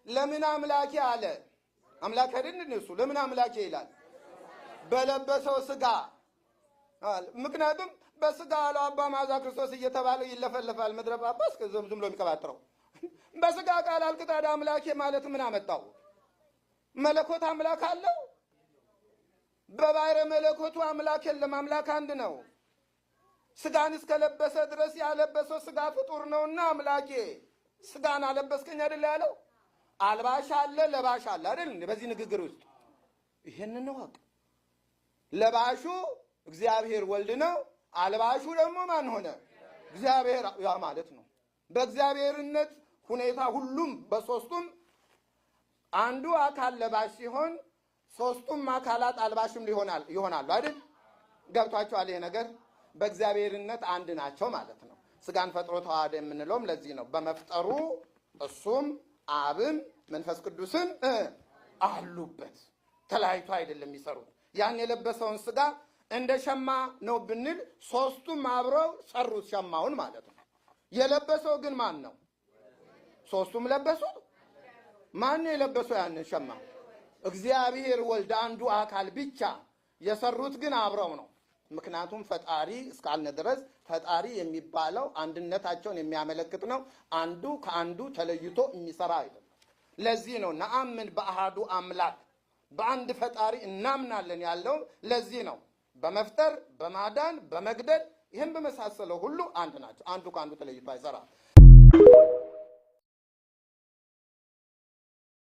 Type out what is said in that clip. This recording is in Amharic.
ለምን አምላኬ አለ? አምላክ አይደል እሱ? ለምን አምላኬ ይላል? በለበሰው ስጋ። ምክንያቱም በስጋ አለው አባ ማዛ ክርስቶስ እየተባለ ይለፈልፋል ምድረ ጳጳስ ዝም ብሎ የሚቀባጥረው። በስጋ ቃል አልክ ታዲያ አምላኬ ማለት ምን አመጣው? መለኮት አምላክ አለው? በባህረ መለኮቱ አምላክ የለም። አምላክ አንድ ነው። ስጋን እስከለበሰ ድረስ ያለበሰው ስጋ ፍጡር ነውና አምላኬ ስጋን አለበስከኝ አይደል ያለው? አልባሽ አለ ለባሽ አለ አይደል? በዚህ ንግግር ውስጥ ይሄንን ነው። ለባሹ እግዚአብሔር ወልድ ነው። አልባሹ ደግሞ ማን ሆነ? እግዚአብሔር ያ ማለት ነው። በእግዚአብሔርነት ሁኔታ ሁሉም በሶስቱም አንዱ አካል ለባሽ ሲሆን ሶስቱም አካላት አልባሽም ይሆናሉ አይደል? ገብቷቸዋል ይሄ ነገር? በእግዚአብሔርነት አንድ ናቸው ማለት ነው። ስጋን ፈጥሮ ተዋህደ የምንለውም ለዚህ ነው። በመፍጠሩ እሱም አብም መንፈስ ቅዱስም አሉበት። ተለያይቶ አይደለም የሚሰሩት። ያን የለበሰውን ስጋ እንደ ሸማ ነው ብንል ሶስቱም አብረው ሰሩት ሸማውን ማለት ነው። የለበሰው ግን ማን ነው? ሶስቱም ለበሱ። ማን ነው የለበሰው ያንን ሸማ? እግዚአብሔር ወልድ አንዱ አካል ብቻ። የሰሩት ግን አብረው ነው። ምክንያቱም ፈጣሪ እስካልነ ድረስ ፈጣሪ የሚባለው አንድነታቸውን የሚያመለክት ነው። አንዱ ከአንዱ ተለይቶ የሚሰራ አይደለም። ለዚህ ነው ነአምን በአሃዱ አምላክ በአንድ ፈጣሪ እናምናለን ያለው ለዚህ ነው። በመፍጠር በማዳን በመግደል ይህን በመሳሰለው ሁሉ አንድ ናቸው። አንዱ ከአንዱ ተለይቶ አይሰራም።